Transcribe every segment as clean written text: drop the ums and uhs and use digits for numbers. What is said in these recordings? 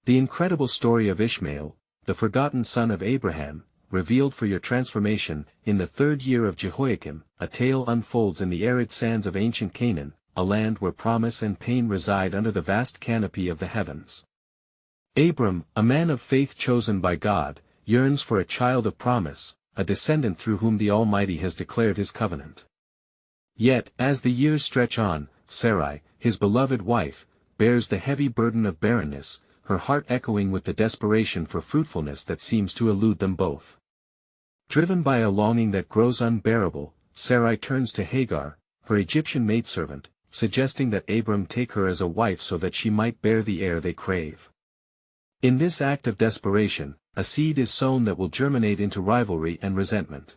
The incredible story of Ishmael, the forgotten son of Abraham, revealed for your transformation. In the 3rd year of Jehoiakim, a tale unfolds in the arid sands of ancient Canaan, a land where promise and pain reside under the vast canopy of the heavens. Abram, a man of faith chosen by God, yearns for a child of promise, a descendant through whom the Almighty has declared his covenant. Yet, as the years stretch on, Sarai, his beloved wife, bears the heavy burden of barrenness, her heart echoing with the desperation for fruitfulness that seems to elude them both. Driven by a longing that grows unbearable, Sarai turns to Hagar, her Egyptian maidservant, suggesting that Abram take her as a wife so that she might bear the heir they crave. In this act of desperation, a seed is sown that will germinate into rivalry and resentment.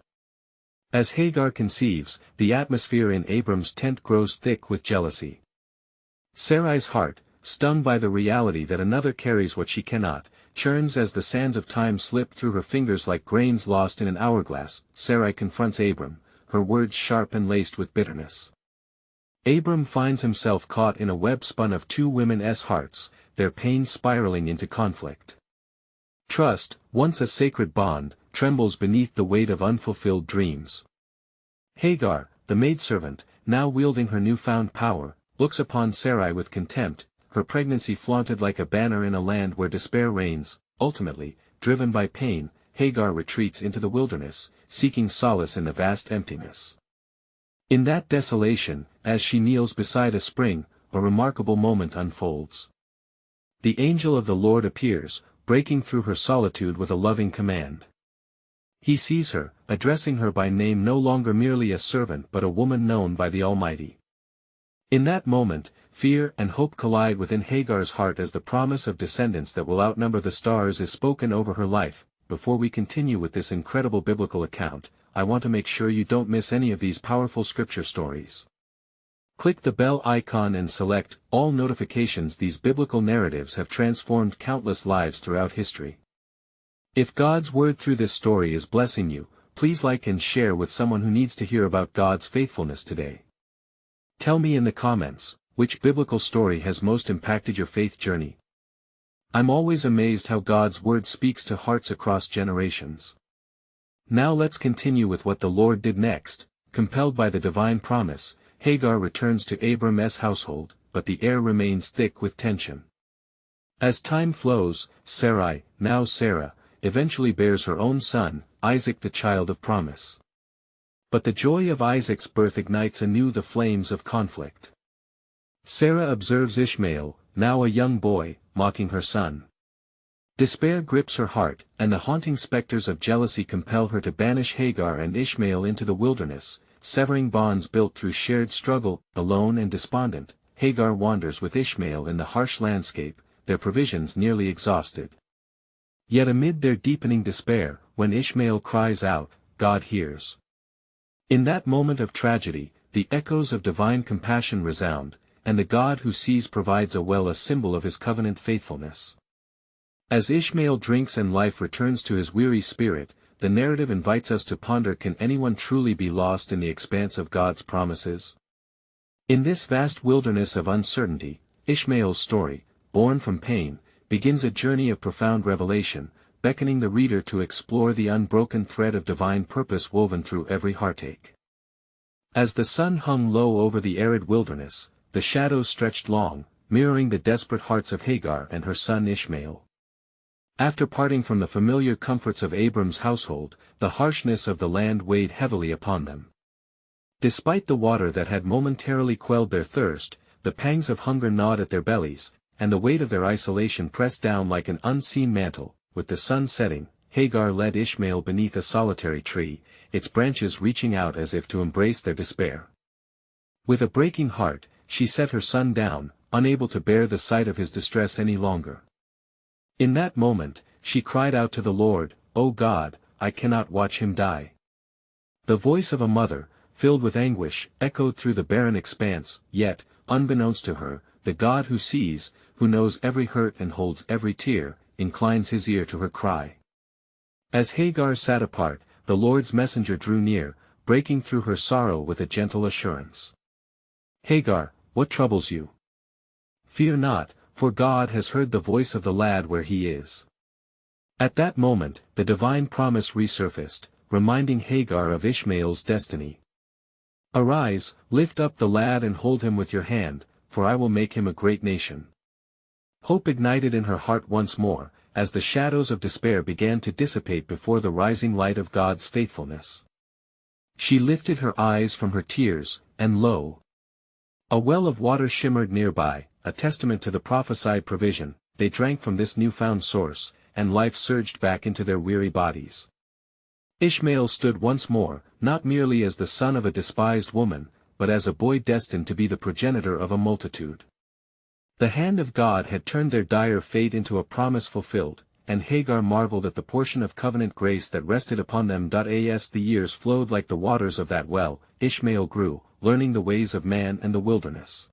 As Hagar conceives, the atmosphere in Abram's tent grows thick with jealousy. Sarai's heart, stung by the reality that another carries what she cannot, churns as the sands of time slip through her fingers like grains lost in an hourglass. Sarai confronts Abram, her words sharp and laced with bitterness. Abram finds himself caught in a web spun of two women's hearts, their pain spiraling into conflict. Trust, once a sacred bond, trembles beneath the weight of unfulfilled dreams. Hagar, the maidservant, now wielding her newfound power, looks upon Sarai with contempt, her pregnancy flaunted like a banner in a land where despair reigns. Ultimately, driven by pain, Hagar retreats into the wilderness, seeking solace in the vast emptiness. In that desolation, as she kneels beside a spring, a remarkable moment unfolds. The angel of the Lord appears, breaking through her solitude with a loving command. He sees her, addressing her by name, no longer merely a servant but a woman known by the Almighty. In that moment, fear and hope collide within Hagar's heart as the promise of descendants that will outnumber the stars is spoken over her life. Before we continue with this incredible biblical account, I want to make sure you don't miss any of these powerful scripture stories. Click the bell icon and select all notifications. These biblical narratives have transformed countless lives throughout history. If God's word through this story is blessing you, please like and share with someone who needs to hear about God's faithfulness today. Tell me in the comments, which biblical story has most impacted your faith journey? I'm always amazed how God's word speaks to hearts across generations. Now let's continue with what the Lord did next. Compelled by the divine promise, Hagar returns to Abram's household, but the air remains thick with tension. As time flows, Sarai, now Sarah, eventually bears her own son, Isaac, the child of promise. But the joy of Isaac's birth ignites anew the flames of conflict. Sarah observes Ishmael, now a young boy, mocking her son. Despair grips her heart, and the haunting specters of jealousy compel her to banish Hagar and Ishmael into the wilderness, severing bonds built through shared struggle. Alone and despondent, Hagar wanders with Ishmael in the harsh landscape, their provisions nearly exhausted. Yet amid their deepening despair, when Ishmael cries out, God hears. In that moment of tragedy, the echoes of divine compassion resound, and the God who sees provides a well, a symbol of his covenant faithfulness. As Ishmael drinks and life returns to his weary spirit, the narrative invites us to ponder: can anyone truly be lost in the expanse of God's promises? In this vast wilderness of uncertainty, Ishmael's story, born from pain, begins a journey of profound revelation, beckoning the reader to explore the unbroken thread of divine purpose woven through every heartache. As the sun hung low over the arid wilderness, the shadows stretched long, mirroring the desperate hearts of Hagar and her son Ishmael. After parting from the familiar comforts of Abram's household, the harshness of the land weighed heavily upon them. Despite the water that had momentarily quelled their thirst, the pangs of hunger gnawed at their bellies, and the weight of their isolation pressed down like an unseen mantle. With the sun setting, Hagar led Ishmael beneath a solitary tree, its branches reaching out as if to embrace their despair. With a breaking heart, she set her son down, unable to bear the sight of his distress any longer. In that moment, she cried out to the Lord, "O God, I cannot watch him die." The voice of a mother, filled with anguish, echoed through the barren expanse, yet, unbeknownst to her, the God who sees, who knows every hurt and holds every tear, inclines his ear to her cry. As Hagar sat apart, the Lord's messenger drew near, breaking through her sorrow with a gentle assurance. "Hagar, what troubles you? Fear not, for God has heard the voice of the lad where he is." At that moment, the divine promise resurfaced, reminding Hagar of Ishmael's destiny. "Arise, lift up the lad and hold him with your hand, for I will make him a great nation." Hope ignited in her heart once more, as the shadows of despair began to dissipate before the rising light of God's faithfulness. She lifted her eyes from her tears, and lo! A well of water shimmered nearby, a testament to the prophesied provision. They drank from this newfound source, and life surged back into their weary bodies. Ishmael stood once more, not merely as the son of a despised woman, but as a boy destined to be the progenitor of a multitude. The hand of God had turned their dire fate into a promise fulfilled, and Hagar marveled at the portion of covenant grace that rested upon them. As the years flowed like the waters of that well, Ishmael grew, learning the ways of man and the wilderness.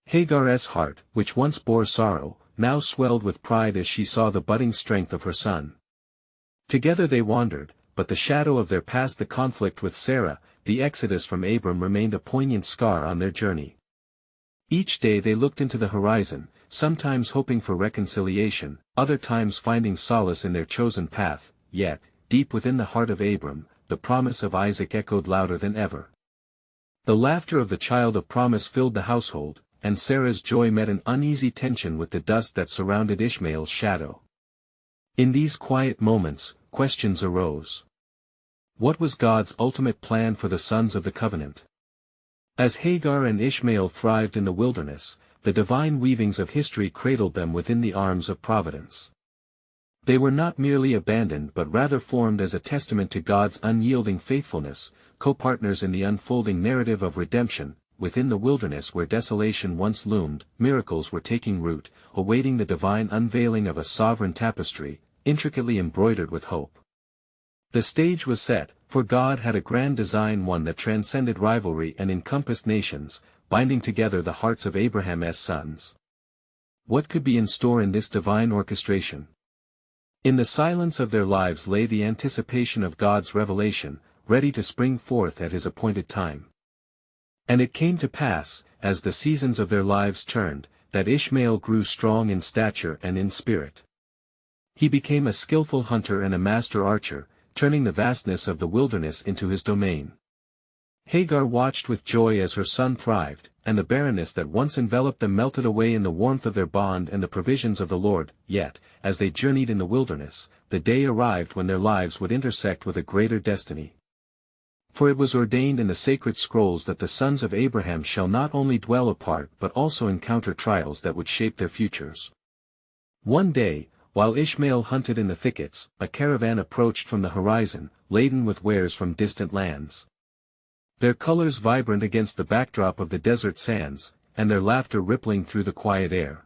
Hagar's heart, which once bore sorrow, now swelled with pride as she saw the budding strength of her son. Together they wandered, but the shadow of their past, the conflict with Sarah, the exodus from Abram, remained a poignant scar on their journey. Each day they looked into the horizon, sometimes hoping for reconciliation, other times finding solace in their chosen path, yet, deep within the heart of Abram, the promise of Isaac echoed louder than ever. The laughter of the child of promise filled the household, and Sarah's joy met an uneasy tension with the dust that surrounded Ishmael's shadow. In these quiet moments, questions arose. What was God's ultimate plan for the sons of the covenant? As Hagar and Ishmael thrived in the wilderness, the divine weavings of history cradled them within the arms of providence. They were not merely abandoned but rather formed as a testament to God's unyielding faithfulness, co-partners in the unfolding narrative of redemption. Within the wilderness where desolation once loomed, miracles were taking root, awaiting the divine unveiling of a sovereign tapestry, intricately embroidered with hope. The stage was set, for God had a grand design, one that transcended rivalry and encompassed nations, binding together the hearts of Abraham's sons. What could be in store in this divine orchestration? In the silence of their lives lay the anticipation of God's revelation, ready to spring forth at his appointed time. And it came to pass, as the seasons of their lives turned, that Ishmael grew strong in stature and in spirit. He became a skillful hunter and a master archer, turning the vastness of the wilderness into his domain. Hagar watched with joy as her son thrived, and the barrenness that once enveloped them melted away in the warmth of their bond and the provisions of the Lord. Yet, as they journeyed in the wilderness, the day arrived when their lives would intersect with a greater destiny. For it was ordained in the sacred scrolls that the sons of Abraham shall not only dwell apart but also encounter trials that would shape their futures. One day, while Ishmael hunted in the thickets, a caravan approached from the horizon, laden with wares from distant lands. Their colors vibrant against the backdrop of the desert sands, and their laughter rippling through the quiet air.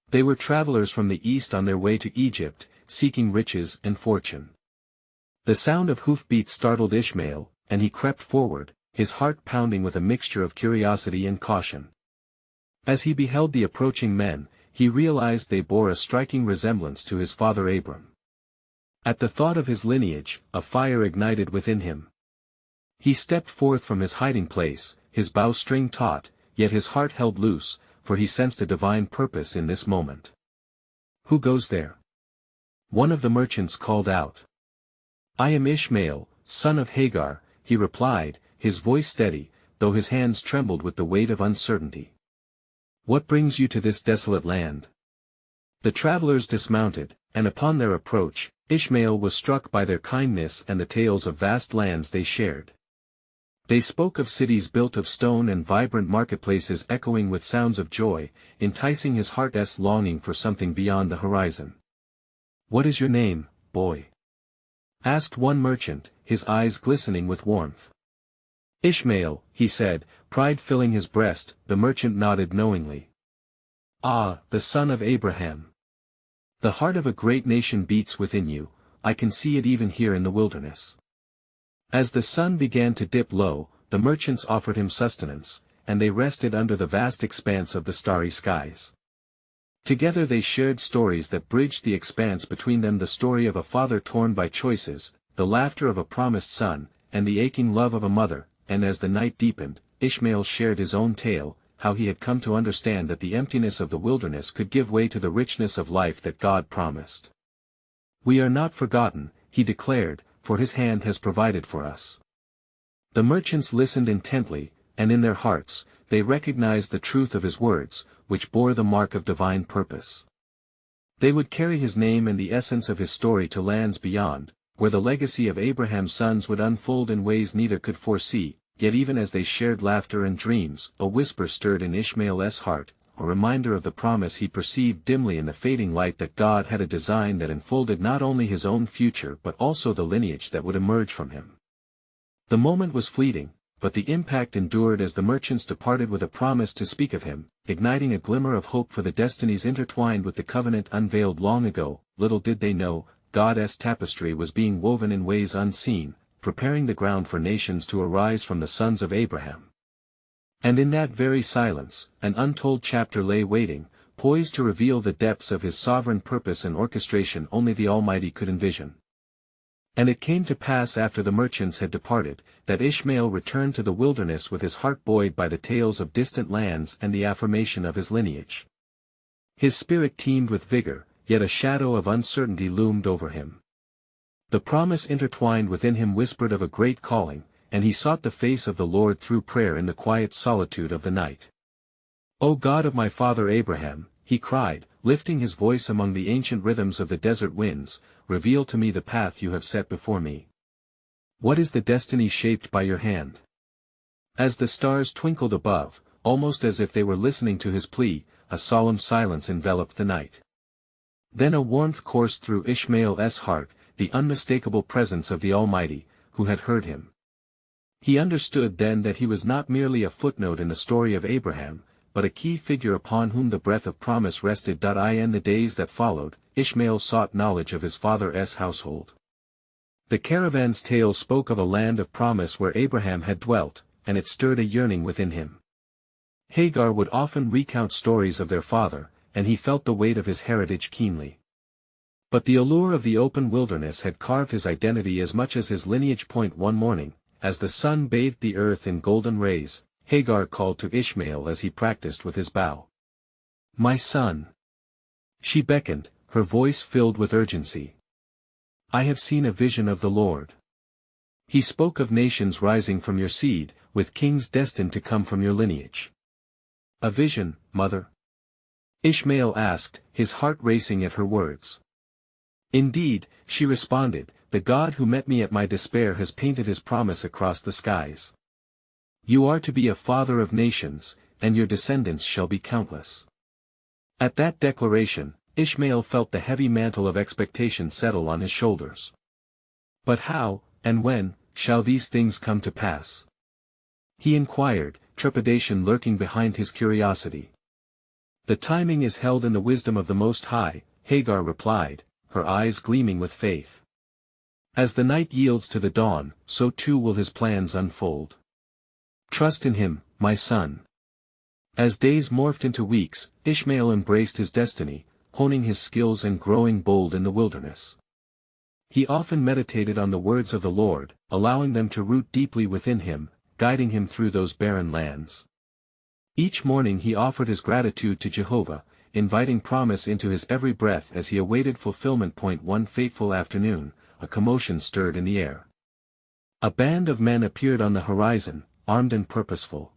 They were travelers from the east on their way to Egypt, seeking riches and fortune. The sound of hoofbeats startled Ishmael, and he crept forward, his heart pounding with a mixture of curiosity and caution. As he beheld the approaching men, he realized they bore a striking resemblance to his father Abram. At the thought of his lineage, a fire ignited within him. He stepped forth from his hiding place, his bowstring taut, yet his heart held loose, for he sensed a divine purpose in this moment. "Who goes there?" one of the merchants called out. "I am Ishmael, son of Hagar," he replied, his voice steady, though his hands trembled with the weight of uncertainty. "What brings you to this desolate land?" The travelers dismounted, and upon their approach, Ishmael was struck by their kindness and the tales of vast lands they shared. They spoke of cities built of stone and vibrant marketplaces echoing with sounds of joy, enticing his heart's longing for something beyond the horizon. "What is your name, boy?" asked one merchant, his eyes glistening with warmth. "Ishmael," he said, pride filling his breast. The merchant nodded knowingly. "Ah, the son of Abraham. The heart of a great nation beats within you, I can see it even here in the wilderness." As the sun began to dip low, the merchants offered him sustenance, and they rested under the vast expanse of the starry skies. Together they shared stories that bridged the expanse between them, the story of a father torn by choices, the laughter of a promised son, and the aching love of a mother. And as the night deepened, Ishmael shared his own tale, how he had come to understand that the emptiness of the wilderness could give way to the richness of life that God promised. "We are not forgotten," he declared, "for his hand has provided for us." The merchants listened intently, and in their hearts, they recognized the truth of his words, which bore the mark of divine purpose. They would carry his name and the essence of his story to lands beyond, where the legacy of Abraham's sons would unfold in ways neither could foresee. Yet even as they shared laughter and dreams, a whisper stirred in Ishmael's heart, a reminder of the promise he perceived dimly in the fading light that God had a design that enfolded not only his own future but also the lineage that would emerge from him. The moment was fleeting, but the impact endured as the merchants departed with a promise to speak of him, igniting a glimmer of hope for the destinies intertwined with the covenant unveiled long ago. Little did they know, God's tapestry was being woven in ways unseen, preparing the ground for nations to arise from the sons of Abraham. And in that very silence, an untold chapter lay waiting, poised to reveal the depths of his sovereign purpose and orchestration only the Almighty could envision. And it came to pass after the merchants had departed, that Ishmael returned to the wilderness with his heart buoyed by the tales of distant lands and the affirmation of his lineage. His spirit teemed with vigor, yet a shadow of uncertainty loomed over him. The promise intertwined within him whispered of a great calling, and he sought the face of the Lord through prayer in the quiet solitude of the night. "O God of my father Abraham," he cried, lifting his voice among the ancient rhythms of the desert winds, "reveal to me the path you have set before me. What is the destiny shaped by your hand?" As the stars twinkled above, almost as if they were listening to his plea, a solemn silence enveloped the night. Then a warmth coursed through Ishmael's heart, the unmistakable presence of the Almighty, who had heard him. He understood then that he was not merely a footnote in the story of Abraham, but a key figure upon whom the breath of promise rested. In the days that followed, Ishmael sought knowledge of his father's household. The caravan's tale spoke of a land of promise where Abraham had dwelt, and it stirred a yearning within him. Hagar would often recount stories of their father, and he felt the weight of his heritage keenly. But the allure of the open wilderness had carved his identity as much as his lineage. One morning, as the sun bathed the earth in golden rays, Hagar called to Ishmael as he practiced with his bow. "My son." She beckoned, her voice filled with urgency. "I have seen a vision of the Lord. He spoke of nations rising from your seed, with kings destined to come from your lineage." "A vision, mother?" Ishmael asked, his heart racing at her words. "Indeed," she responded, "the God who met me at my despair has painted his promise across the skies. You are to be a father of nations, and your descendants shall be countless." At that declaration, Ishmael felt the heavy mantle of expectation settle on his shoulders. "But how, and when, shall these things come to pass?" he inquired, trepidation lurking behind his curiosity. "The timing is held in the wisdom of the Most High," Hagar replied, her eyes gleaming with faith. "As the night yields to the dawn, so too will his plans unfold. Trust in him, my son." As days morphed into weeks, Ishmael embraced his destiny, honing his skills and growing bold in the wilderness. He often meditated on the words of the Lord, allowing them to root deeply within him, guiding him through those barren lands. Each morning he offered his gratitude to Jehovah, inviting promise into his every breath as he awaited fulfillment. One fateful afternoon, a commotion stirred in the air. A band of men appeared on the horizon, armed and purposeful.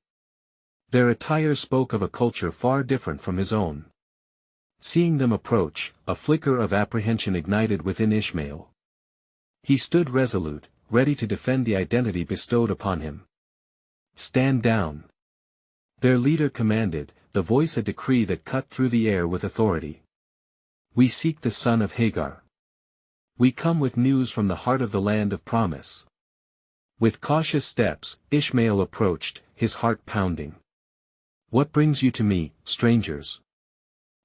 Their attire spoke of a culture far different from his own. Seeing them approach, a flicker of apprehension ignited within Ishmael. He stood resolute, ready to defend the identity bestowed upon him. "Stand down," their leader commanded, the voice a decree that cut through the air with authority. "We seek the son of Hagar. We come with news from the heart of the land of promise." With cautious steps, Ishmael approached, his heart pounding. "What brings you to me, strangers?"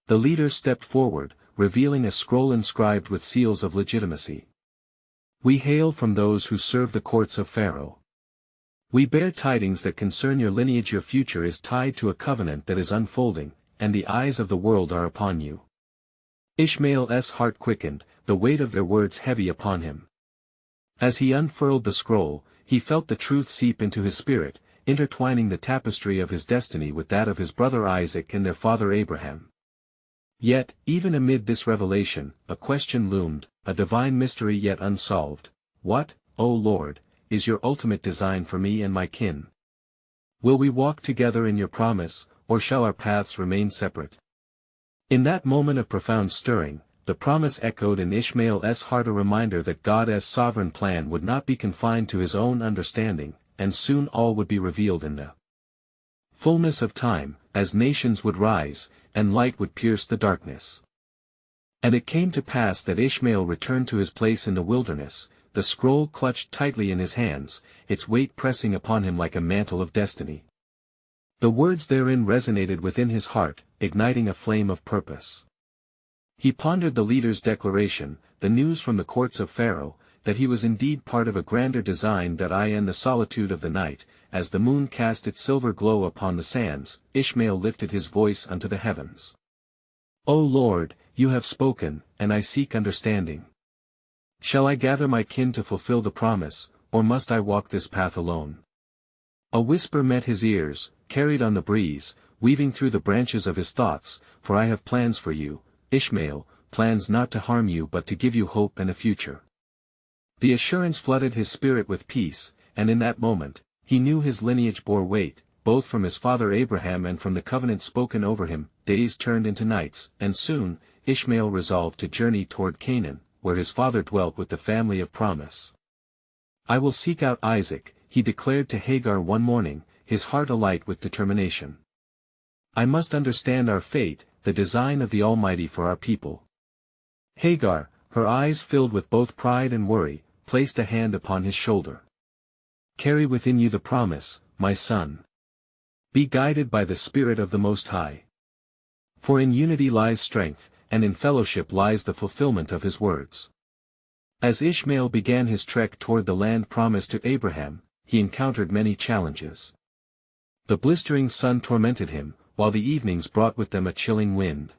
The leader stepped forward, revealing a scroll inscribed with seals of legitimacy. "We hail from those who serve the courts of Pharaoh. We bear tidings that concern your lineage. Your future is tied to a covenant that is unfolding, and the eyes of the world are upon you." Ishmael's heart quickened, the weight of their words heavy upon him. As he unfurled the scroll, he felt the truth seep into his spirit, intertwining the tapestry of his destiny with that of his brother Isaac and their father Abraham. Yet, even amid this revelation, a question loomed, a divine mystery yet unsolved. What, O Lord, is your ultimate design for me and my kin? Will we walk together in your promise, or shall our paths remain separate? In that moment of profound stirring, the promise echoed in Ishmael's heart, a reminder that God's sovereign plan would not be confined to his own understanding, and soon all would be revealed in the fullness of time, as nations would rise, and light would pierce the darkness. And it came to pass that Ishmael returned to his place in the wilderness, the scroll clutched tightly in his hands, its weight pressing upon him like a mantle of destiny. The words therein resonated within his heart, igniting a flame of purpose. He pondered the leader's declaration, the news from the courts of Pharaoh, that he was indeed part of a grander design, that I in the solitude of the night, as the moon cast its silver glow upon the sands, Ishmael lifted his voice unto the heavens. O Lord, you have spoken, and I seek understanding. Shall I gather my kin to fulfill the promise, or must I walk this path alone? A whisper met his ears, carried on the breeze, weaving through the branches of his thoughts, for I have plans for you, Ishmael, plans not to harm you but to give you hope and a future. The assurance flooded his spirit with peace, and in that moment, he knew his lineage bore weight, both from his father Abraham and from the covenant spoken over him. Days turned into nights, and soon, Ishmael resolved to journey toward Canaan, where his father dwelt with the family of promise. I will seek out Isaac, he declared to Hagar one morning, his heart alight with determination. I must understand our fate, the design of the Almighty for our people. Hagar, her eyes filled with both pride and worry, placed a hand upon his shoulder. Carry within you the promise, my son. Be guided by the Spirit of the Most High. For in unity lies strength, and in fellowship lies the fulfillment of his words. As Ishmael began his trek toward the land promised to Abraham, he encountered many challenges. The blistering sun tormented him, while the evenings brought with them a chilling wind.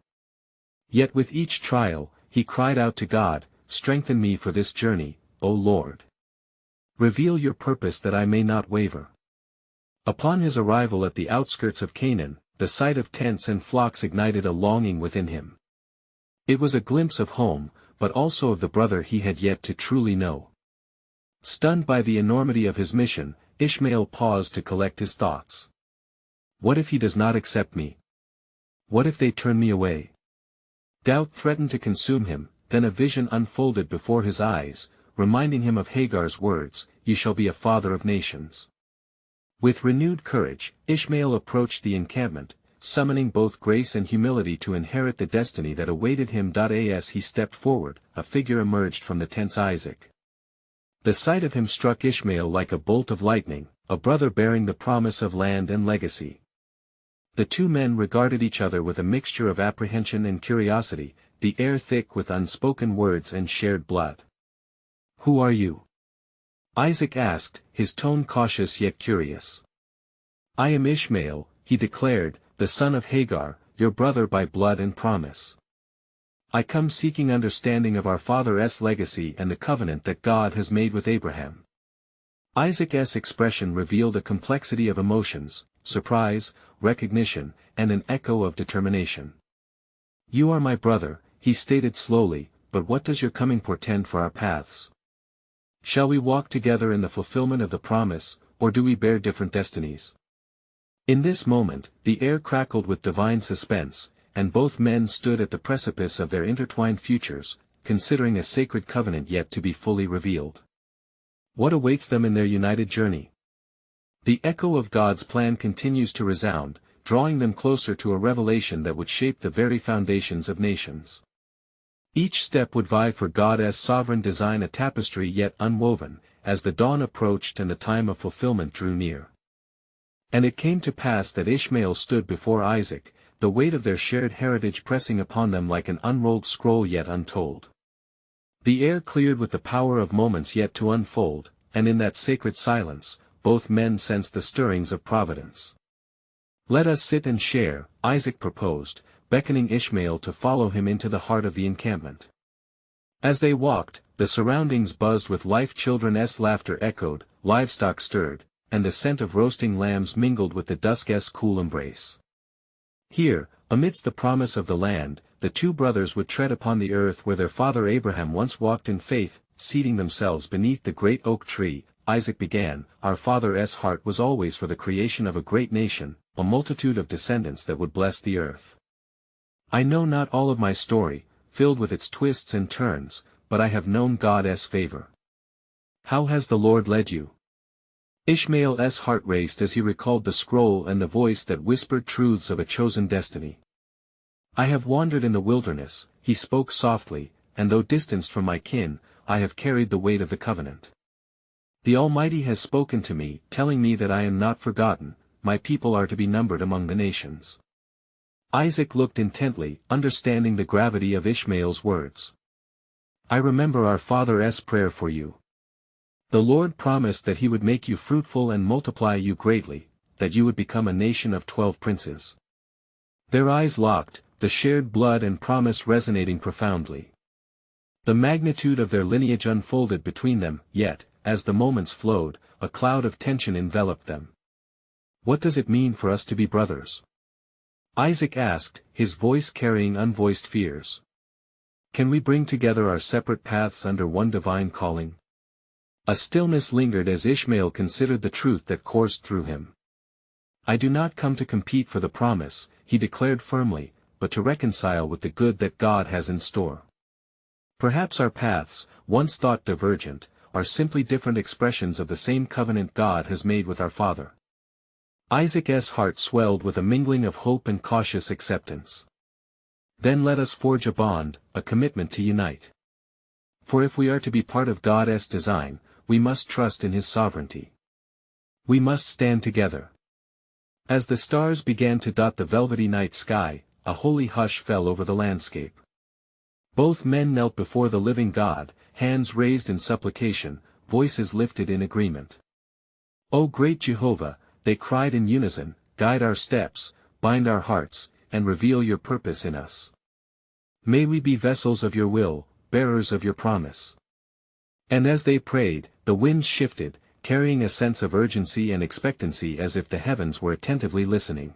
Yet with each trial, he cried out to God, "Strengthen me for this journey, O Lord. Reveal your purpose that I may not waver." Upon his arrival at the outskirts of Canaan, the sight of tents and flocks ignited a longing within him. It was a glimpse of home, but also of the brother he had yet to truly know. Stunned by the enormity of his mission, Ishmael paused to collect his thoughts. What if he does not accept me? What if they turn me away? Doubt threatened to consume him, then a vision unfolded before his eyes, reminding him of Hagar's words, "You shall be a father of nations." With renewed courage, Ishmael approached the encampment, summoning both grace and humility to inherit the destiny that awaited him. As he stepped forward, a figure emerged from the tents: Isaac. The sight of him struck Ishmael like a bolt of lightning, a brother bearing the promise of land and legacy. The two men regarded each other with a mixture of apprehension and curiosity, the air thick with unspoken words and shared blood. "Who are you?" Isaac asked, his tone cautious yet curious. "I am Ishmael," he declared, "the son of Hagar, your brother by blood and promise. I come seeking understanding of our father's legacy and the covenant that God has made with Abraham." Isaac's expression revealed a complexity of emotions, surprise, recognition, and an echo of determination. "You are my brother," he stated slowly, "but what does your coming portend for our paths? Shall we walk together in the fulfillment of the promise, or do we bear different destinies?" In this moment, the air crackled with divine suspense, and both men stood at the precipice of their intertwined futures, considering a sacred covenant yet to be fully revealed. What awaits them in their united journey? The echo of God's plan continues to resound, drawing them closer to a revelation that would shape the very foundations of nations. Each step would vie for God's sovereign design, a tapestry yet unwoven, as the dawn approached and the time of fulfillment drew near. And it came to pass that Ishmael stood before Isaac, the weight of their shared heritage pressing upon them like an unrolled scroll yet untold. The air cleared with the power of moments yet to unfold, and in that sacred silence, both men sensed the stirrings of providence. "Let us sit and share," Isaac proposed, beckoning Ishmael to follow him into the heart of the encampment. As they walked, the surroundings buzzed with life. Children's laughter echoed, livestock stirred, and the scent of roasting lambs mingled with the dusk's cool embrace. Here, amidst the promise of the land, the two brothers would tread upon the earth where their father Abraham once walked in faith. Seating themselves beneath the great oak tree, Isaac began, "Our father's heart was always for the creation of a great nation, a multitude of descendants that would bless the earth. I know not all of my story, filled with its twists and turns, but I have known God's favor. How has the Lord led you?" Ishmael's heart raced as he recalled the scroll and the voice that whispered truths of a chosen destiny. "I have wandered in the wilderness," he spoke softly, "and though distanced from my kin, I have carried the weight of the covenant. The Almighty has spoken to me, telling me that I am not forgotten, my people are to be numbered among the nations." Isaac looked intently, understanding the gravity of Ishmael's words. "I remember our father's prayer for you. The Lord promised that he would make you fruitful and multiply you greatly, that you would become a nation of 12 princes." Their eyes locked, the shared blood and promise resonating profoundly. The magnitude of their lineage unfolded between them, yet, as the moments flowed, a cloud of tension enveloped them. "What does it mean for us to be brothers?" Isaac asked, his voice carrying unvoiced fears. "Can we bring together our separate paths under one divine calling?" A stillness lingered as Ishmael considered the truth that coursed through him. "I do not come to compete for the promise," he declared firmly, "but to reconcile with the good that God has in store. Perhaps our paths, once thought divergent, are simply different expressions of the same covenant God has made with our father." Isaac's heart swelled with a mingling of hope and cautious acceptance. "Then let us forge a bond, a commitment to unite. For if we are to be part of God's design, we must trust in His sovereignty. We must stand together." As the stars began to dot the velvety night sky, a holy hush fell over the landscape. Both men knelt before the living God, hands raised in supplication, voices lifted in agreement. "O great Jehovah," they cried in unison, "guide our steps, bind our hearts, and reveal your purpose in us. May we be vessels of your will, bearers of your promise." And as they prayed, the winds shifted, carrying a sense of urgency and expectancy as if the heavens were attentively listening.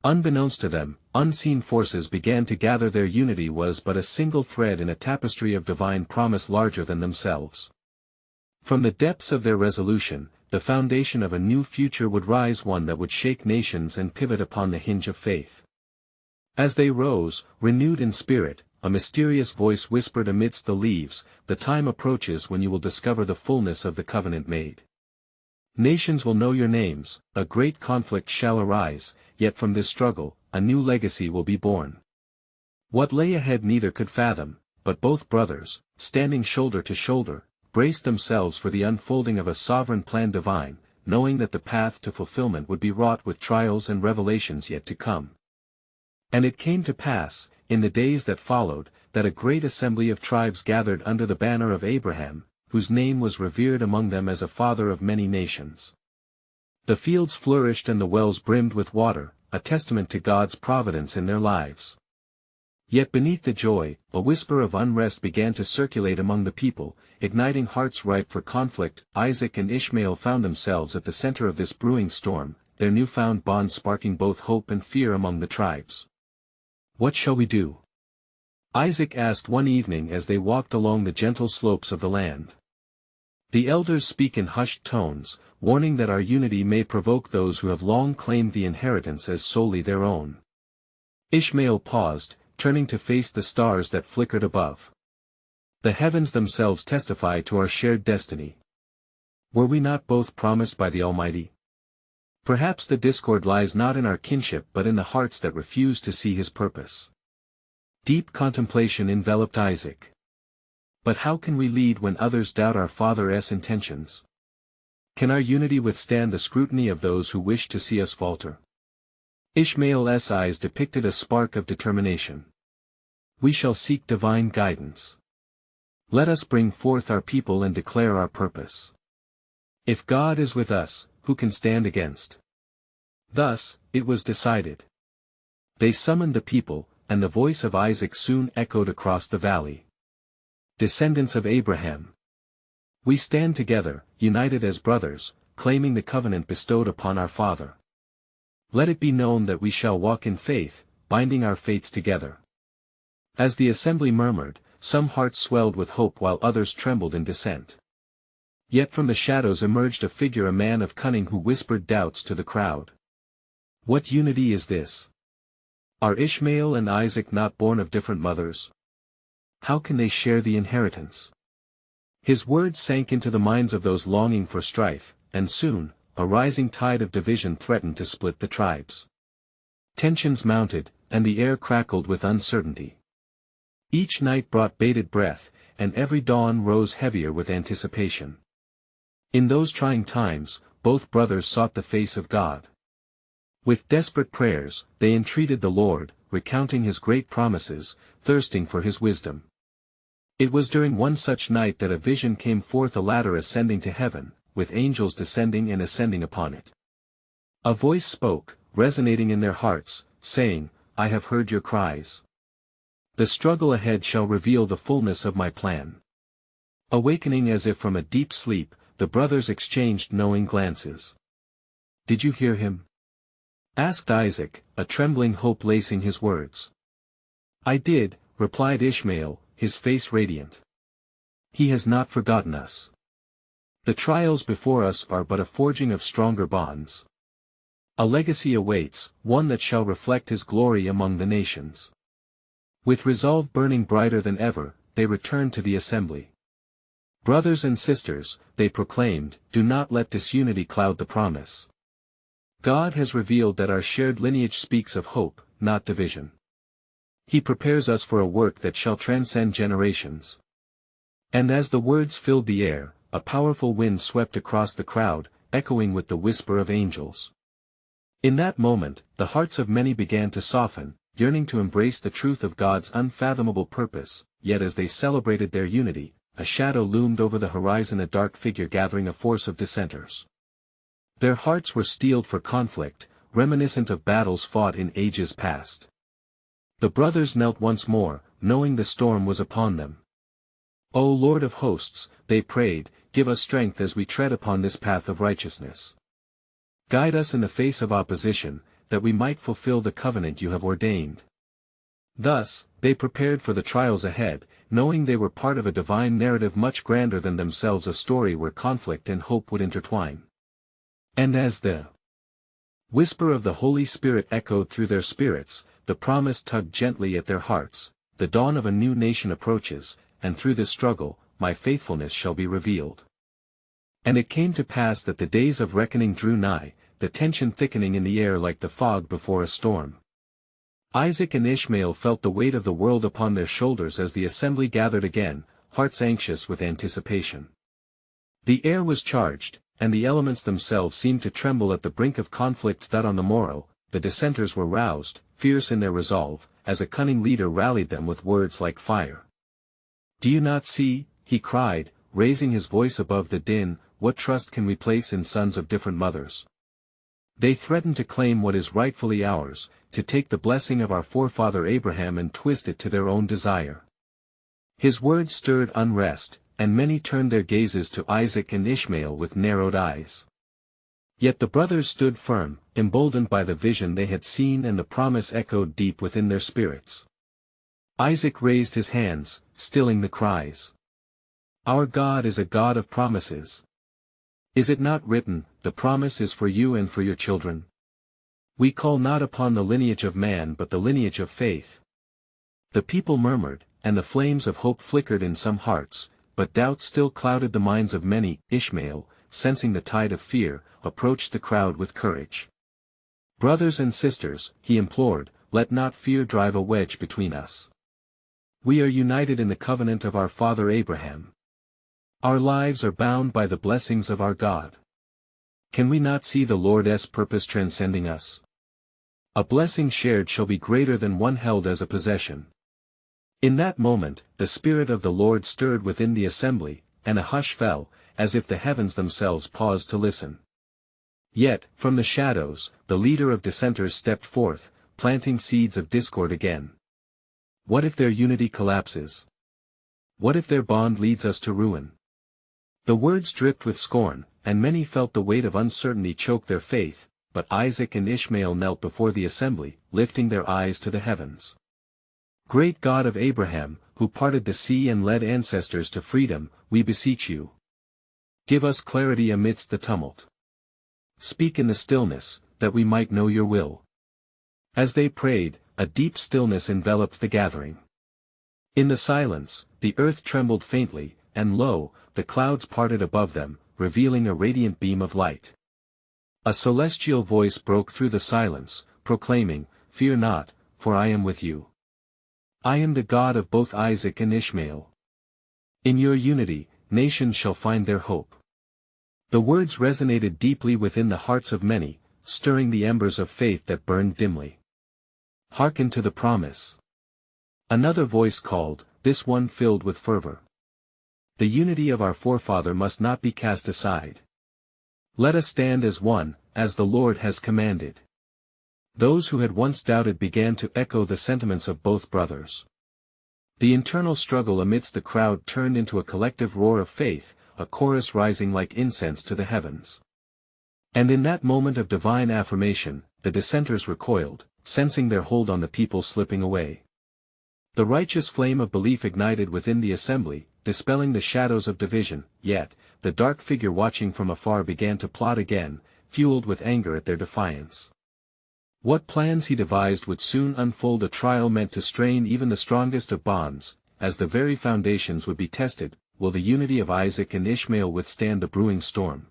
Unbeknownst to them, unseen forces began to gather. Their unity was but a single thread in a tapestry of divine promise larger than themselves. From the depths of their resolution, the foundation of a new future would rise, one that would shake nations and pivot upon the hinge of faith. As they rose, renewed in spirit, a mysterious voice whispered amidst the leaves, "The time approaches when you will discover the fullness of the covenant made. Nations will know your names, a great conflict shall arise, yet from this struggle, a new legacy will be born." What lay ahead neither could fathom, but both brothers, standing shoulder to shoulder, braced themselves for the unfolding of a sovereign plan divine, knowing that the path to fulfillment would be wrought with trials and revelations yet to come. And it came to pass, in the days that followed, that a great assembly of tribes gathered under the banner of Abraham, whose name was revered among them as a father of many nations. The fields flourished and the wells brimmed with water, a testament to God's providence in their lives. Yet beneath the joy, a whisper of unrest began to circulate among the people, igniting hearts ripe for conflict. Isaac and Ishmael found themselves at the center of this brewing storm, their newfound bond sparking both hope and fear among the tribes. "What shall we do?" Isaac asked one evening as they walked along the gentle slopes of the land. "The elders speak in hushed tones, warning that our unity may provoke those who have long claimed the inheritance as solely their own." Ishmael paused, turning to face the stars that flickered above. "The heavens themselves testify to our shared destiny. Were we not both promised by the Almighty? Perhaps the discord lies not in our kinship but in the hearts that refuse to see His purpose." Deep contemplation enveloped Isaac. "But how can we lead when others doubt our Father's intentions? Can our unity withstand the scrutiny of those who wish to see us falter?" Ishmael's eyes depicted a spark of determination. "We shall seek divine guidance. Let us bring forth our people and declare our purpose. If God is with us, who can stand against?" Thus, it was decided. They summoned the people, and the voice of Isaac soon echoed across the valley. "Descendants of Abraham, we stand together, united as brothers, claiming the covenant bestowed upon our father. Let it be known that we shall walk in faith, binding our fates together. As the assembly murmured, some hearts swelled with hope while others trembled in dissent. Yet from the shadows emerged a figure, a man of cunning who whispered doubts to the crowd. What unity is this? Are Ishmael and Isaac not born of different mothers? How can they share the inheritance? His words sank into the minds of those longing for strife, and soon, a rising tide of division threatened to split the tribes. Tensions mounted, and the air crackled with uncertainty. Each night brought bated breath, and every dawn rose heavier with anticipation. In those trying times, both brothers sought the face of God. With desperate prayers, they entreated the Lord, recounting his great promises, thirsting for his wisdom. It was during one such night that a vision came forth, a ladder ascending to heaven, with angels descending and ascending upon it. A voice spoke, resonating in their hearts, saying, I have heard your cries. The struggle ahead shall reveal the fullness of my plan. Awakening as if from a deep sleep, the brothers exchanged knowing glances. Did you hear him? Asked Isaac, a trembling hope lacing his words. I did, replied Ishmael, his face radiant. He has not forgotten us. The trials before us are but a forging of stronger bonds. A legacy awaits, one that shall reflect his glory among the nations. With resolve burning brighter than ever, they returned to the assembly. Brothers and sisters, they proclaimed, do not let disunity cloud the promise. God has revealed that our shared lineage speaks of hope, not division. He prepares us for a work that shall transcend generations. And as the words filled the air, a powerful wind swept across the crowd, echoing with the whisper of angels. In that moment, the hearts of many began to soften, yearning to embrace the truth of God's unfathomable purpose, yet as they celebrated their unity, a shadow loomed over the horizon, a dark figure gathering a force of dissenters. Their hearts were steeled for conflict, reminiscent of battles fought in ages past. The brothers knelt once more, knowing the storm was upon them. O Lord of hosts, they prayed, give us strength as we tread upon this path of righteousness. Guide us in the face of opposition, that we might fulfill the covenant you have ordained. Thus, they prepared for the trials ahead, knowing they were part of a divine narrative much grander than themselves, a story where conflict and hope would intertwine. And as the whisper of the Holy Spirit echoed through their spirits, the promise tugged gently at their hearts, the dawn of a new nation approaches, and through this struggle, my faithfulness shall be revealed. And it came to pass that the days of reckoning drew nigh, the tension thickening in the air like the fog before a storm. Isaac and Ishmael felt the weight of the world upon their shoulders as the assembly gathered again, hearts anxious with anticipation. The air was charged, and the elements themselves seemed to tremble at the brink of conflict. That on the morrow, the dissenters were roused, fierce in their resolve, as a cunning leader rallied them with words like fire. Do you not see, he cried, raising his voice above the din, what trust can we place in sons of different mothers? They threaten to claim what is rightfully ours, to take the blessing of our forefather Abraham and twist it to their own desire. His words stirred unrest, and many turned their gazes to Isaac and Ishmael with narrowed eyes. Yet the brothers stood firm, emboldened by the vision they had seen, and the promise echoed deep within their spirits. Isaac raised his hands, stilling the cries. Our God is a God of promises. Is it not written, the promise is for you and for your children? We call not upon the lineage of man but the lineage of faith. The people murmured, and the flames of hope flickered in some hearts, but doubt still clouded the minds of many. Ishmael, sensing the tide of fear, approached the crowd with courage. Brothers and sisters, he implored, let not fear drive a wedge between us. We are united in the covenant of our father Abraham. Our lives are bound by the blessings of our God. Can we not see the Lord's purpose transcending us? A blessing shared shall be greater than one held as a possession. In that moment, the Spirit of the Lord stirred within the assembly, and a hush fell, as if the heavens themselves paused to listen. Yet, from the shadows, the leader of dissenters stepped forth, planting seeds of discord again. What if their unity collapses? What if their bond leads us to ruin? The words dripped with scorn, and many felt the weight of uncertainty choke their faith, but Isaac and Ishmael knelt before the assembly, lifting their eyes to the heavens. Great God of Abraham, who parted the sea and led ancestors to freedom, we beseech you. Give us clarity amidst the tumult. Speak in the stillness, that we might know your will. As they prayed, a deep stillness enveloped the gathering. In the silence, the earth trembled faintly, and lo, the clouds parted above them, revealing a radiant beam of light. A celestial voice broke through the silence, proclaiming, "Fear not, for I am with you. I am the God of both Isaac and Ishmael. In your unity, nations shall find their hope." The words resonated deeply within the hearts of many, stirring the embers of faith that burned dimly. Hearken to the promise. Another voice called, this one filled with fervor. The unity of our forefather must not be cast aside. Let us stand as one, as the Lord has commanded. Those who had once doubted began to echo the sentiments of both brothers. The internal struggle amidst the crowd turned into a collective roar of faith, a chorus rising like incense to the heavens. And in that moment of divine affirmation, the dissenters recoiled, sensing their hold on the people slipping away. The righteous flame of belief ignited within the assembly, dispelling the shadows of division, yet, the dark figure watching from afar began to plot again, fueled with anger at their defiance. What plans he devised would soon unfold, a trial meant to strain even the strongest of bonds, as the very foundations would be tested. Will the unity of Isaac and Ishmael withstand the brewing storm?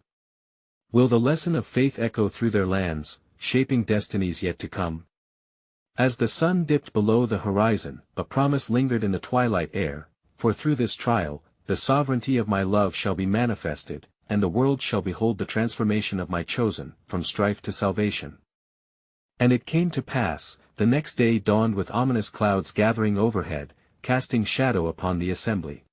Will the lesson of faith echo through their lands, shaping destinies yet to come? As the sun dipped below the horizon, a promise lingered in the twilight air, for through this trial, the sovereignty of my love shall be manifested, and the world shall behold the transformation of my chosen, from strife to salvation. And it came to pass, the next day dawned with ominous clouds gathering overhead, casting shadow upon the assembly.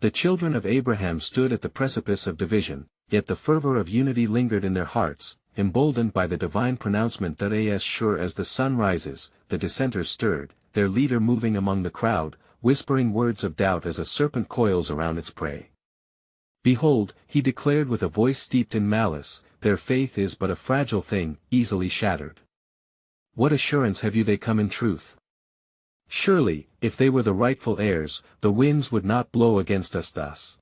The children of Abraham stood at the precipice of division, yet the fervor of unity lingered in their hearts, emboldened by the divine pronouncement that as sure as the sun rises, the dissenters stirred, their leader moving among the crowd, whispering words of doubt as a serpent coils around its prey. Behold, he declared with a voice steeped in malice, their faith is but a fragile thing, easily shattered. What assurance have you they come in truth? Surely, if they were the rightful heirs, the winds would not blow against us thus.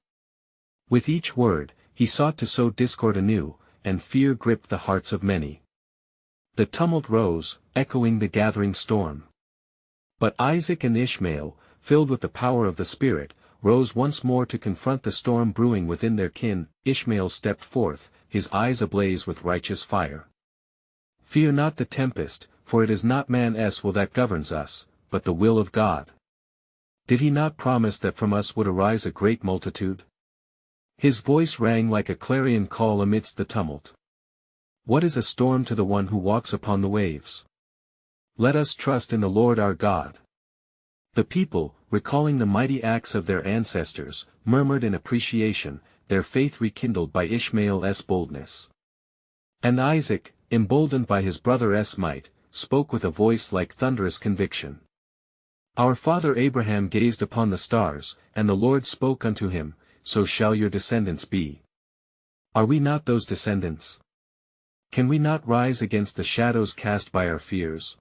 With each word, he sought to sow discord anew, and fear gripped the hearts of many. The tumult rose, echoing the gathering storm. But Isaac and Ishmael, filled with the power of the Spirit, rose once more to confront the storm brewing within their kin. Ishmael stepped forth, his eyes ablaze with righteous fire. Fear not the tempest, for it is not man's will that governs us, but the will of God. Did he not promise that from us would arise a great multitude? His voice rang like a clarion call amidst the tumult. What is a storm to the one who walks upon the waves? Let us trust in the Lord our God. The people, recalling the mighty acts of their ancestors, murmured in appreciation, their faith rekindled by Ishmael's boldness. And Isaac, emboldened by his brother's might, spoke with a voice like thunderous conviction. Our father Abraham gazed upon the stars, and the Lord spoke unto him, so shall your descendants be. Are we not those descendants? Can we not rise against the shadows cast by our fears?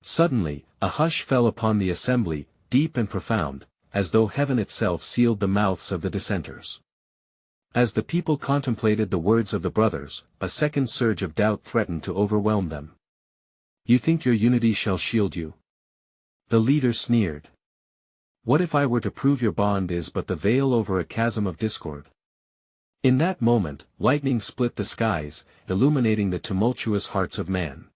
Suddenly, a hush fell upon the assembly, deep and profound, as though heaven itself sealed the mouths of the dissenters. As the people contemplated the words of the brothers, a second surge of doubt threatened to overwhelm them. You think your unity shall shield you? The leader sneered. What if I were to prove your bond is but the veil over a chasm of discord? In that moment, lightning split the skies, illuminating the tumultuous hearts of man.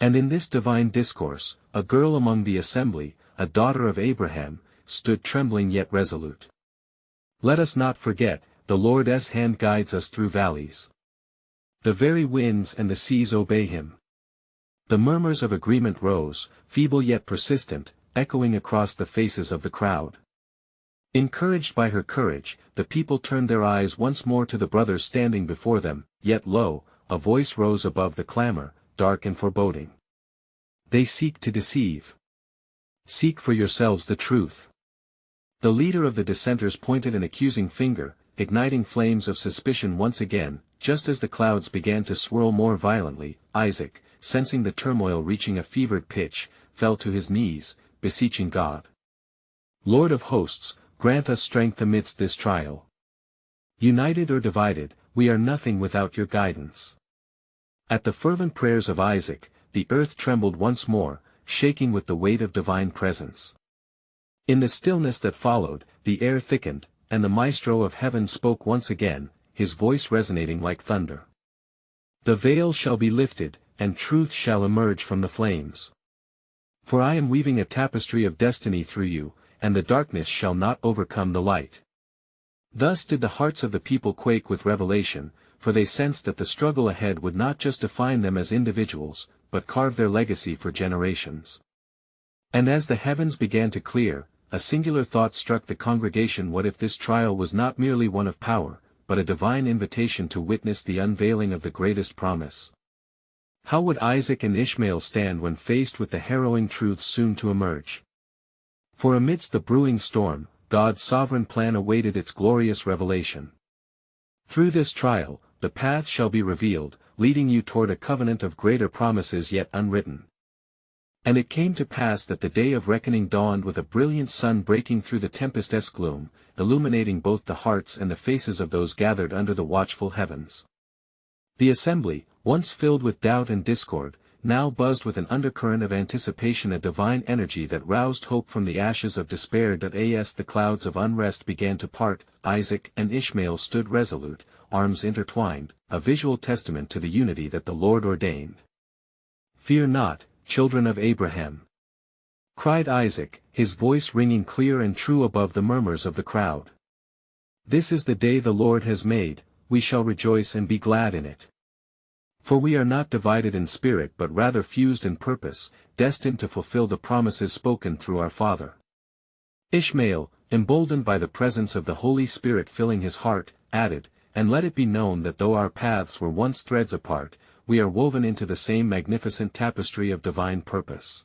And in this divine discourse, a girl among the assembly, a daughter of Abraham, stood trembling yet resolute. Let us not forget, the Lord's hand guides us through valleys. The very winds and the seas obey him. The murmurs of agreement rose, feeble yet persistent, echoing across the faces of the crowd. Encouraged by her courage, the people turned their eyes once more to the brothers standing before them, yet lo, a voice rose above the clamor, dark and foreboding. They seek to deceive. Seek for yourselves the truth. The leader of the dissenters pointed an accusing finger, igniting flames of suspicion once again. Just as the clouds began to swirl more violently, Isaac, sensing the turmoil reaching a fevered pitch, fell to his knees, beseeching God. Lord of hosts, grant us strength amidst this trial. United or divided, we are nothing without your guidance. At the fervent prayers of Isaac, the earth trembled once more, shaking with the weight of divine presence. In the stillness that followed, the air thickened, and the maestro of heaven spoke once again, his voice resonating like thunder. The veil shall be lifted, and truth shall emerge from the flames. For I am weaving a tapestry of destiny through you, and the darkness shall not overcome the light. Thus did the hearts of the people quake with revelation, for they sensed that the struggle ahead would not just define them as individuals, but carve their legacy for generations. And as the heavens began to clear, a singular thought struck the congregation: what if this trial was not merely one of power, but a divine invitation to witness the unveiling of the greatest promise? How would Isaac and Ishmael stand when faced with the harrowing truths soon to emerge? For amidst the brewing storm, God's sovereign plan awaited its glorious revelation. Through this trial, the path shall be revealed, leading you toward a covenant of greater promises yet unwritten. And it came to pass that the day of reckoning dawned with a brilliant sun breaking through the tempest-esque gloom, illuminating both the hearts and the faces of those gathered under the watchful heavens. The assembly, once filled with doubt and discord, now buzzed with an undercurrent of anticipation, a divine energy that roused hope from the ashes of despair. As the clouds of unrest began to part, Isaac and Ishmael stood resolute, arms intertwined, a visual testament to the unity that the Lord ordained. "Fear not, children of Abraham," cried Isaac, his voice ringing clear and true above the murmurs of the crowd. "This is the day the Lord has made, we shall rejoice and be glad in it. For we are not divided in spirit but rather fused in purpose, destined to fulfill the promises spoken through our father." Ishmael, emboldened by the presence of the Holy Spirit filling his heart, added, "And let it be known that though our paths were once threads apart, we are woven into the same magnificent tapestry of divine purpose.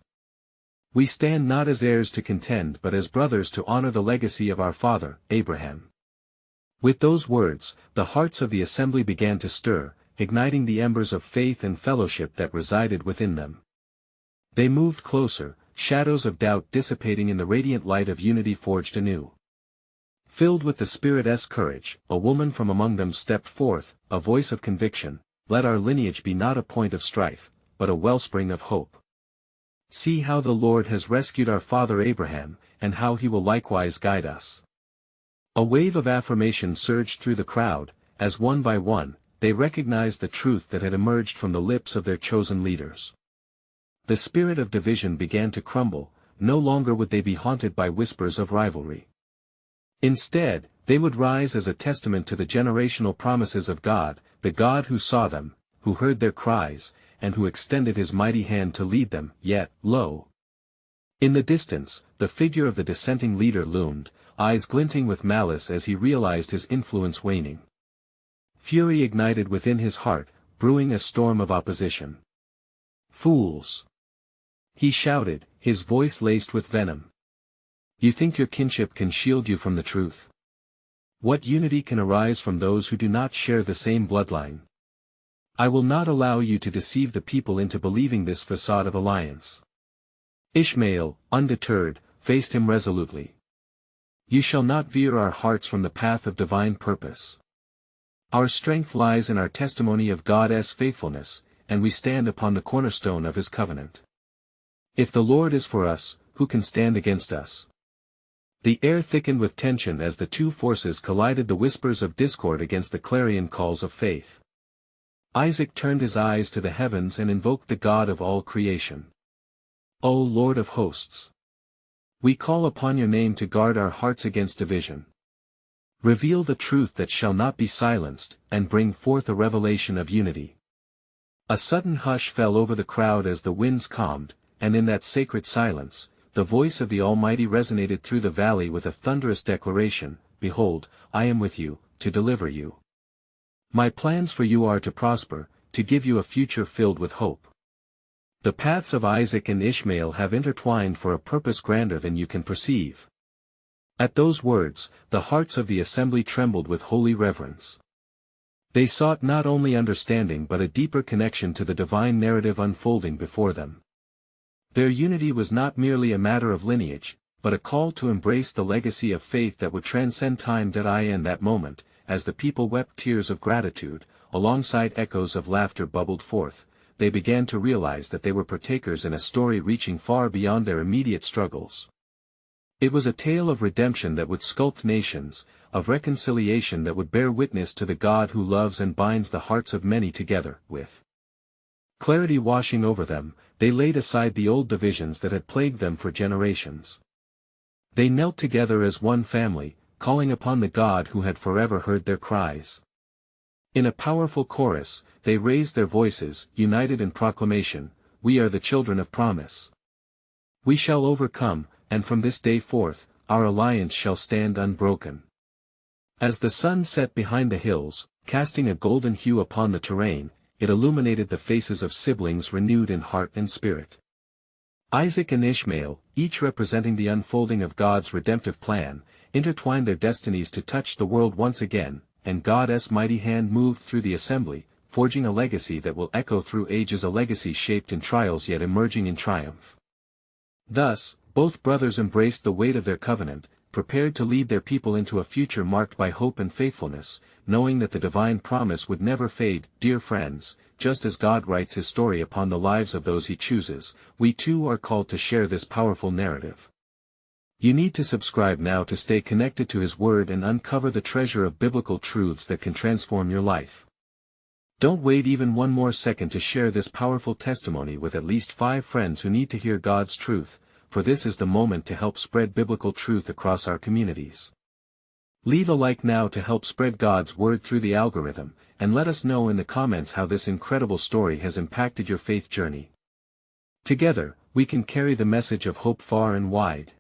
We stand not as heirs to contend but as brothers to honor the legacy of our father, Abraham." With those words, the hearts of the assembly began to stir, igniting the embers of faith and fellowship that resided within them. They moved closer, shadows of doubt dissipating in the radiant light of unity forged anew. Filled with the Spirit's courage, a woman from among them stepped forth, a voice of conviction: "Let our lineage be not a point of strife, but a wellspring of hope. See how the Lord has rescued our father Abraham, and how he will likewise guide us." A wave of affirmation surged through the crowd, as one by one, they recognized the truth that had emerged from the lips of their chosen leaders. The spirit of division began to crumble, no longer would they be haunted by whispers of rivalry. Instead, they would rise as a testament to the generational promises of God, the God who saw them, who heard their cries, and who extended his mighty hand to lead them. Yet, lo! In the distance, the figure of the dissenting leader loomed, eyes glinting with malice as he realized his influence waning. Fury ignited within his heart, brewing a storm of opposition. "Fools!" he shouted, his voice laced with venom. "You think your kinship can shield you from the truth? What unity can arise from those who do not share the same bloodline? I will not allow you to deceive the people into believing this facade of alliance." Ishmael, undeterred, faced him resolutely. "You shall not veer our hearts from the path of divine purpose. Our strength lies in our testimony of God's faithfulness, and we stand upon the cornerstone of his covenant. If the Lord is for us, who can stand against us?" The air thickened with tension as the two forces collided, the whispers of discord against the clarion calls of faith. Isaac turned his eyes to the heavens and invoked the God of all creation. "O Lord of hosts! We call upon your name to guard our hearts against division. Reveal the truth that shall not be silenced, and bring forth a revelation of unity." A sudden hush fell over the crowd as the winds calmed, and in that sacred silence, the voice of the Almighty resonated through the valley with a thunderous declaration: "Behold, I am with you, to deliver you. My plans for you are to prosper, to give you a future filled with hope." The paths of Isaac and Ishmael have intertwined for a purpose grander than you can perceive. At those words, the hearts of the assembly trembled with holy reverence. They sought not only understanding but a deeper connection to the divine narrative unfolding before them. Their unity was not merely a matter of lineage, but a call to embrace the legacy of faith that would transcend time. In that moment, as the people wept tears of gratitude, alongside echoes of laughter bubbled forth, they began to realize that they were partakers in a story reaching far beyond their immediate struggles. It was a tale of redemption that would sculpt nations, of reconciliation that would bear witness to the God who loves and binds the hearts of many together. With clarity washing over them, they laid aside the old divisions that had plagued them for generations. They knelt together as one family, calling upon the God who had forever heard their cries. In a powerful chorus, they raised their voices, united in proclamation, "We are the children of promise. We shall overcome, and from this day forth, our alliance shall stand unbroken." As the sun set behind the hills, casting a golden hue upon the terrain, it illuminated the faces of siblings renewed in heart and spirit. Isaac and Ishmael, each representing the unfolding of God's redemptive plan, intertwined their destinies to touch the world once again, and God's mighty hand moved through the assembly, forging a legacy that will echo through ages, a legacy shaped in trials yet emerging in triumph. Thus, both brothers embraced the weight of their covenant, prepared to lead their people into a future marked by hope and faithfulness, knowing that the divine promise would never fade. Dear friends, just as God writes his story upon the lives of those he chooses, we too are called to share this powerful narrative. You need to subscribe now to stay connected to his word and uncover the treasure of biblical truths that can transform your life. Don't wait even one more second to share this powerful testimony with at least 5 friends who need to hear God's truth, for this is the moment to help spread biblical truth across our communities. Leave a like now to help spread God's word through the algorithm, and let us know in the comments how this incredible story has impacted your faith journey. Together, we can carry the message of hope far and wide.